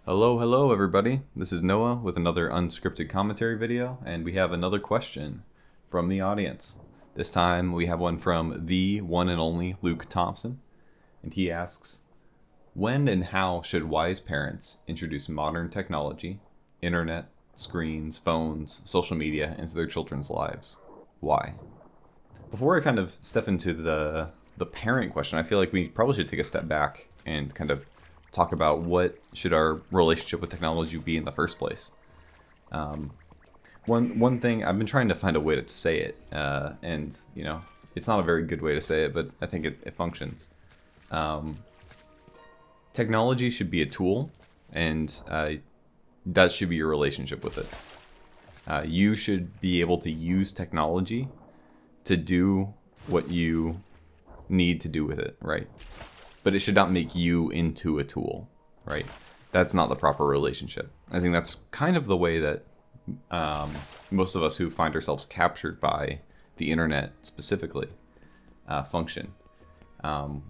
Hello, everybody. This is Noah with another unscripted commentary video, and we have another question from the audience. This time we have one from the one and only Luke Thompson, and he asks, when and how should wise parents introduce modern technology, internet, screens, phones, social media into their children's lives? Why? Before I kind of step into the parent question, I feel like we probably should take a step back and kind of talk about what should our relationship with technology be in the first place. One thing I've been trying to find a way to say it, and it's not a very good way to say it, but I think it functions. Technology should be a tool, and that should be your relationship with it. You should be able to use technology to do what you need to do with it, right? But it should not make you into a tool, right? That's not the proper relationship. I think that's kind of the way that most of us who find ourselves captured by the internet specifically function.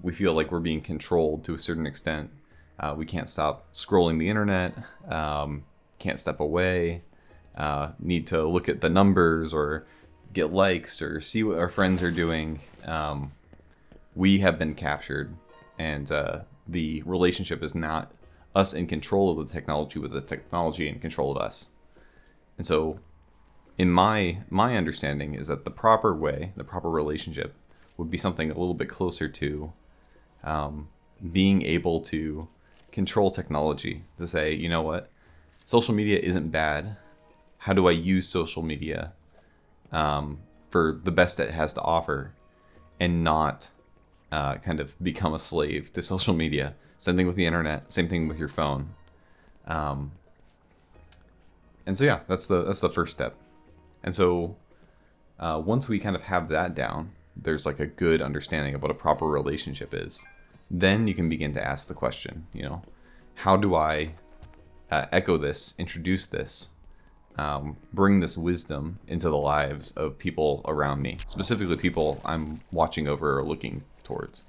We feel like we're being controlled to a certain extent. We can't stop scrolling the internet, can't step away, need to look at the numbers or get likes or see what our friends are doing. We have been captured, and the relationship is not us in control of the technology, with the technology in control of us. And so in my understanding is that the proper way, the proper relationship would be something a little bit closer to being able to control technology, to say, you know what, social media isn't bad. How do I use social media for the best it has to offer, and not kind of become a slave to social media? Same thing with the internet, same thing with your phone. And so yeah, that's the first step. And so once we kind of have that down, there's like a good understanding of what a proper relationship is. Then you can begin to ask the question, how do I echo this, introduce this, bring this wisdom into the lives of people around me, specifically people I'm watching over or looking towards.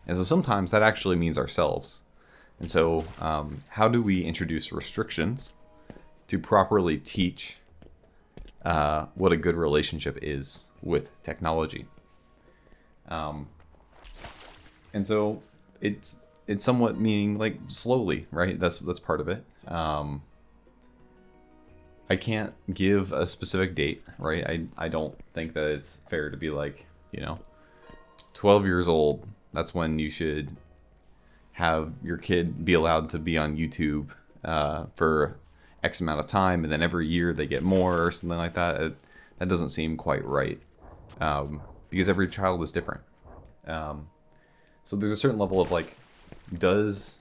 And so sometimes that actually means ourselves. And so how do we introduce restrictions to properly teach what a good relationship is with technology? And so it's somewhat meaning like slowly, right? That's part of it. I can't give a specific date, right? I don't think that it's fair to be like, 12 years old, that's when you should have your kid be allowed to be on YouTube for X amount of time, and then every year they get more or something like that. That doesn't seem quite right, because every child is different. So there's a certain level of like, does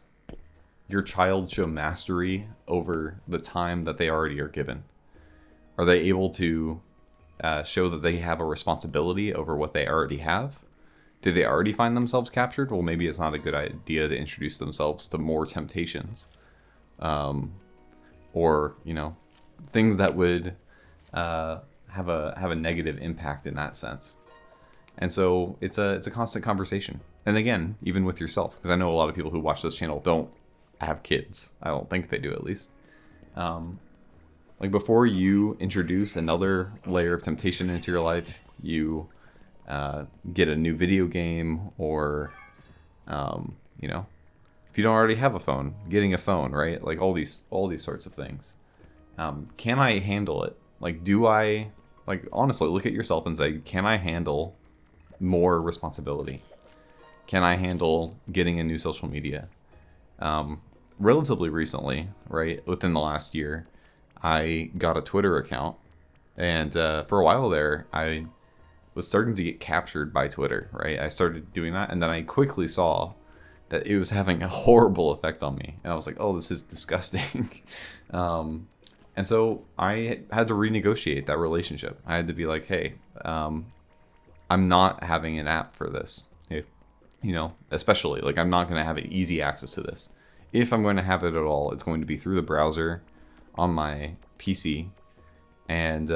your child show mastery over the time that they already are given? Are they able to show that they have a responsibility over what they already have? Do they already find themselves captured? Well, maybe it's not a good idea to introduce themselves to more temptations, or things that would have a negative impact in that sense. And so it's a constant conversation. And again, even with yourself, because I know a lot of people who watch this channel don't have kids. I don't think they do, at least. Like, before you introduce another layer of temptation into your life, you get a new video game, or if you don't already have a phone, getting a phone, right? Like all these sorts of things. Can I handle it? Like, do I, like, honestly look at yourself and say, can I handle more responsibility? Can I handle getting a new social media? Relatively recently, right, within the last year, I got a Twitter account, and for a while there, I was starting to get captured by Twitter, right? I started doing that, and then I quickly saw that it was having a horrible effect on me, and I was like, oh, this is disgusting. And so I had to renegotiate that relationship. I had to be like, hey, I'm not having an app for this, especially, like, I'm not going to have easy access to this. If I'm going to have it at all, it's going to be through the browser on my PC. And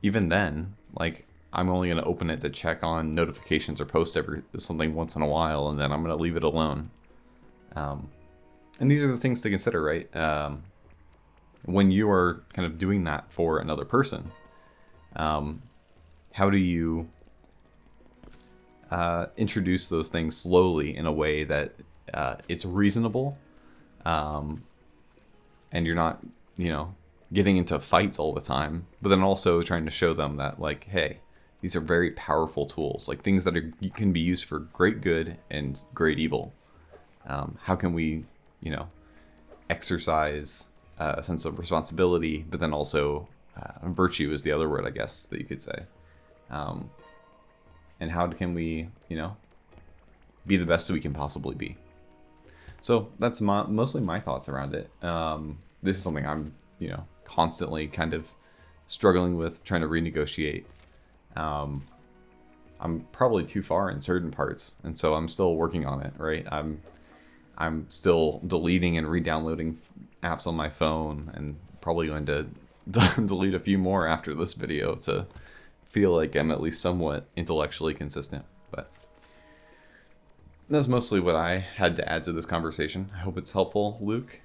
even then, like, I'm only going to open it to check on notifications or post something once in a while, and then I'm going to leave it alone. And these are the things to consider, right? When you are kind of doing that for another person, how do you introduce those things slowly in a way that it's reasonable, and you're not, getting into fights all the time, but then also trying to show them that, like, hey, these are very powerful tools, like things that can be used for great good and great evil. How can we, exercise a sense of responsibility, but then also virtue is the other word, I guess, that you could say. And how can we, be the best that we can possibly be? So that's mostly my thoughts around it. This is something I'm, constantly kind of struggling with, trying to renegotiate. I'm probably too far in certain parts, and so I'm still working on it, right? I'm still deleting and re-downloading apps on my phone, and probably going to delete a few more after this video to feel like I'm at least somewhat intellectually consistent. But that's mostly what I had to add to this conversation. I hope it's helpful, Luke.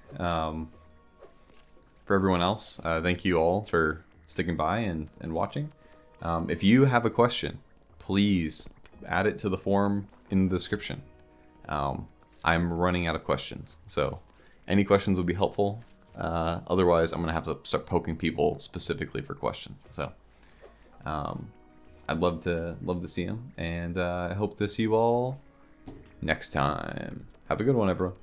For everyone else, thank you all for sticking by and watching. If you have a question, please add it to the form in the description. I'm running out of questions, so any questions would be helpful. Otherwise, I'm gonna have to start poking people specifically for questions. So I'd love to see them, and I hope to see you all next time. Have a good one, everyone.